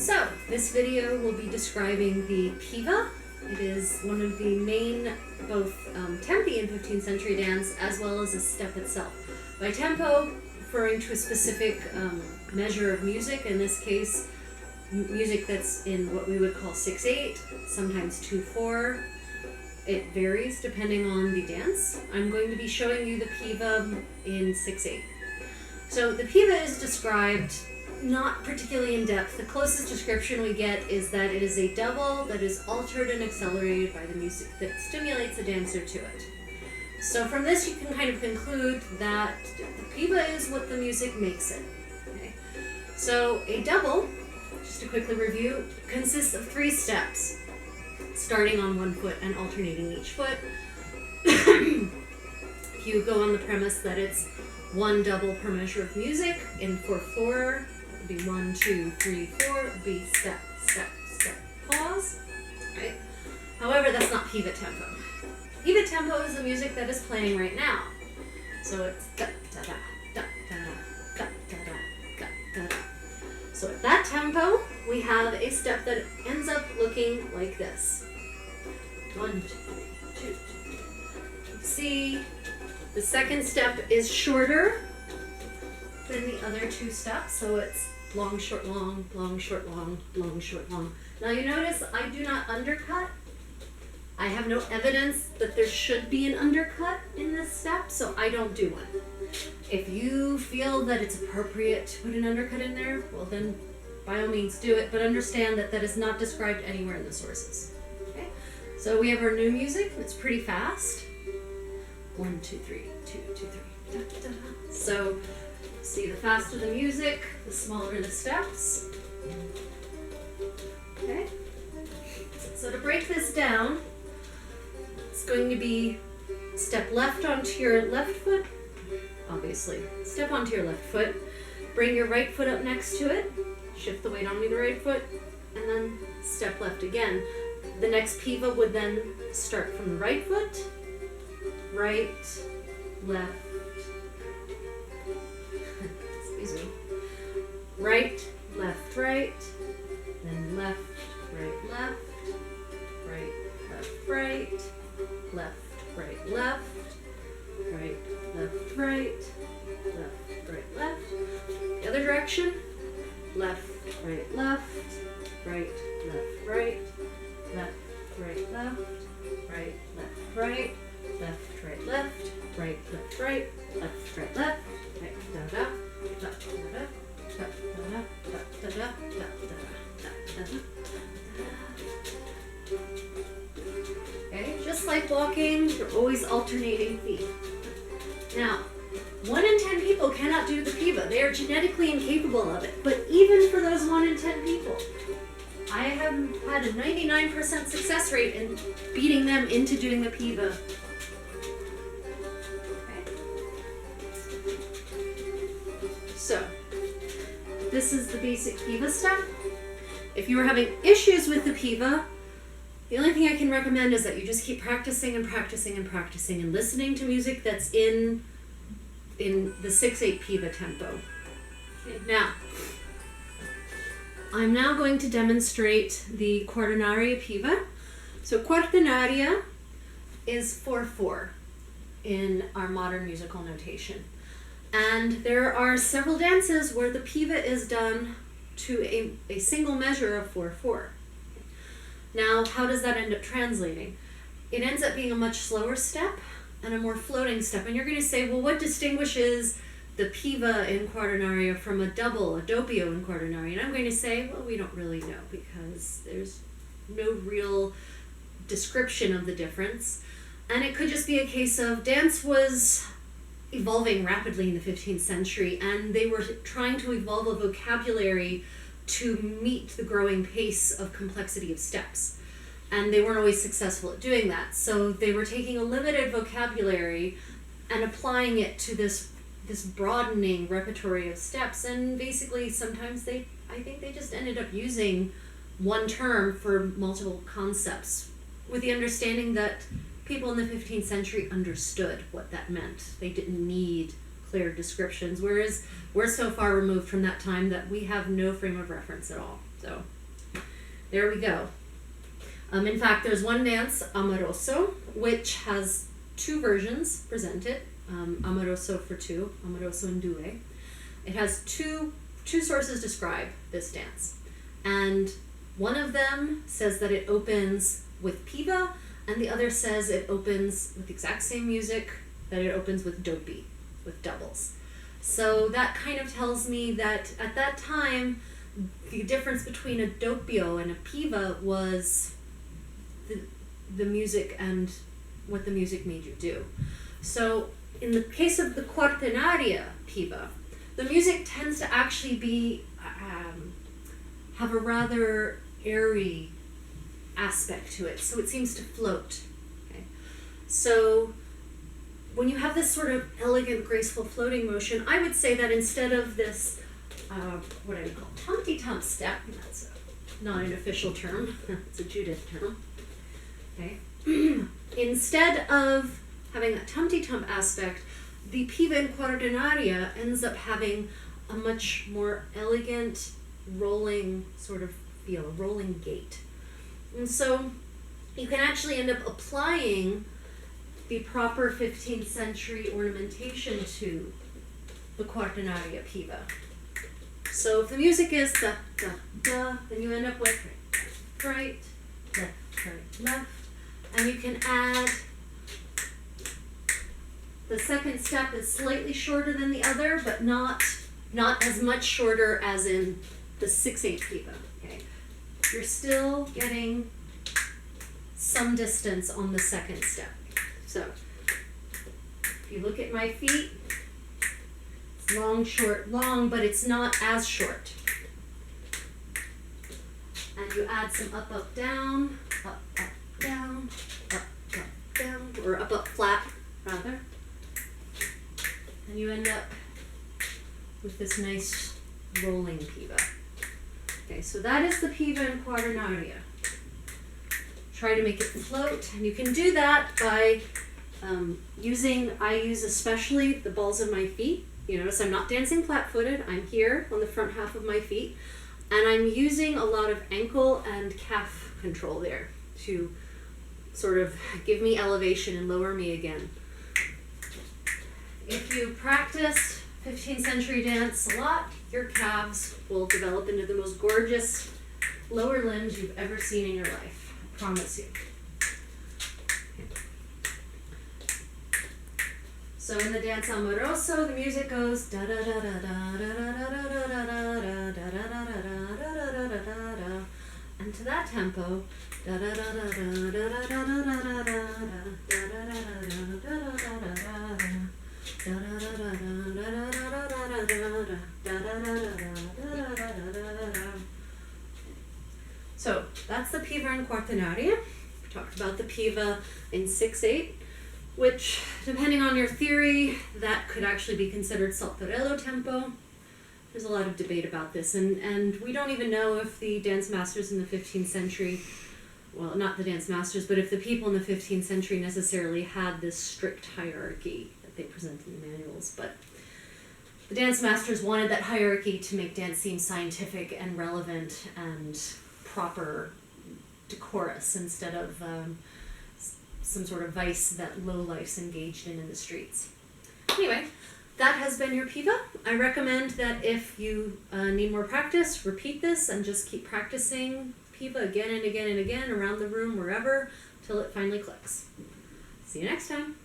So, this video will be describing the Piva. It is one of the main, both tempi in 15th century dance, as well as a step itself. By tempo, referring to a specific measure of music, in this case, music that's in what we would call 6/8, sometimes 2/4. It varies depending on the dance. I'm going to be showing you the Piva in 6/8. So the Piva is described not particularly in depth. The closest description we get is that it is a double that is altered and accelerated by the music that stimulates the dancer to it. So from this you can kind of conclude that the Piva is what the music makes it. Okay? So a double, just to quickly review, consists of 3 steps, starting on one foot and alternating each foot. If you go on the premise that it's one double per measure of music, in 4/4, it would be 1, 2, 3, 4, it would be step, step, step, pause, right? However, that's not Piva tempo. Piva tempo is the music that is playing right now. So it's da da da da da da da da da da da. So at that tempo, we have a step that ends up looking like this. 1, 2, 3, 2, 2. See, the second step is shorter than the other 2 steps, so it's long, short, long, long, short, long, long, short, long. Now you notice I do not undercut. I have no evidence that there should be an undercut in this step, so I don't do one. If you feel that it's appropriate to put an undercut in there, well then by all means do it, but understand that that is not described anywhere in the sources. Okay? So we have our new music, it's pretty fast. 1, 2, 3, 2, 2, 3. Da, da, da. So see, the faster the music, the smaller the steps. Okay? So to break this down, it's going to be step left onto your left foot, obviously. Step onto your left foot, bring your right foot up next to it, shift the weight onto the right foot, and then step left again. The next Piva would then start from the right foot, right, left, excuse me, right, left, right, then left, right, left, right, left, right, left, right, left, right, left, right, left, right, left. The other direction, left, right, left, right, left, right, left, right, left, right, left, right, left, right, left, right, left, right, left, right, left, right, da da, da da da, da da da, da da da, da da da. Okay, just like walking, you're always alternating feet. Now, 1 in 10 people cannot do the Piva. They are genetically incapable of it. But even for those 1 in 10 people, I have had a 99% success rate in beating them into doing the Piva. Okay. So, this is the basic Piva step. If you are having issues with the Piva, the only thing I can recommend is that you just keep practicing and practicing and practicing and listening to music that's in the 6/8 Piva tempo. Okay, now, I'm now going to demonstrate the quaternaria Piva. So quaternaria is 4/4 in our modern musical notation. And there are several dances where the Piva is done to a single measure of 4/4. Now, how does that end up translating? It ends up being a much slower step and a more floating step. And you're going to say, well, what distinguishes the Piva in quaternaria from a double, a doppio in quaternaria? And I'm going to say, well, we don't really know because there's no real description of the difference. And it could just be a case of dance was evolving rapidly in the 15th century, and they were trying to evolve a vocabulary to meet the growing pace of complexity of steps. And they weren't always successful at doing that. So they were taking a limited vocabulary and applying it to this broadening repertory of steps. And basically sometimes I think they just ended up using one term for multiple concepts with the understanding that people in the 15th century understood what that meant. They didn't need clear descriptions, whereas we're so far removed from that time that we have no frame of reference at all. So there we go. In fact, there's one dance, Amoroso, which has two versions presented. Amoroso for two, Amoroso in due. It has two sources describe this dance. And one of them says that it opens with Piva, and the other says it opens with the exact same music, that it opens with dopey, with doubles. So that kind of tells me that at that time, the difference between a doppio and a Piva was the music and what the music made you do. So in the case of the quattrinaria Piva, the music tends to actually be have a rather airy aspect to it, so it seems to float. Okay? So when you have this sort of elegant, graceful floating motion, I would say that instead of this, what I would call tumty-tump step, that's not an official term, it's a Judith term, okay? Instead of having that tumty-tump aspect, the Piva in quattrinaria ends up having a much more elegant, rolling sort of feel, a rolling gait. And so you can actually end up applying the proper 15th century ornamentation to the quattrinaria Piva. So if the music is da, da, da, then you end up with right, left, left. And you can add, the second step is slightly shorter than the other, but not as much shorter as in the 6/8 Piva. Okay? You're still getting some distance on the second step. So if you look at my feet, it's long, short, long, but it's not as short. And you add some up, up, down, up, up, down, up, up, down, or up, up, flat, rather. And you end up with this nice rolling Piva. Okay, so that is the Piva in quattrinaria. Try to make it float, and you can do that by I use especially the balls of my feet. You notice I'm not dancing flat-footed, I'm here on the front half of my feet, and I'm using a lot of ankle and calf control there to sort of give me elevation and lower me again. If you practice 15th century dance a lot, your calves will develop into the most gorgeous lower limbs you've ever seen in your life. I promise you. So in the dance Amoroso, the music goes da da da da da da da da da da da da da da da, and to that tempo, da da da da da da da da da da da da. So that's the Piva in quattrinaria. We talked about the Piva in 6/8. Which, depending on your theory, that could actually be considered saltarello tempo. There's a lot of debate about this, and we don't even know if the dance masters in the 15th century, well, not the dance masters, but if the people in the 15th century necessarily had this strict hierarchy that they present in the manuals. But the dance masters wanted that hierarchy to make dance seem scientific and relevant and proper, decorous, instead of some sort of vice that low-lifes engaged in the streets. Anyway, that has been your Piva. I recommend that if you need more practice, repeat this and just keep practicing Piva again and again and again around the room, wherever, till it finally clicks. See you next time.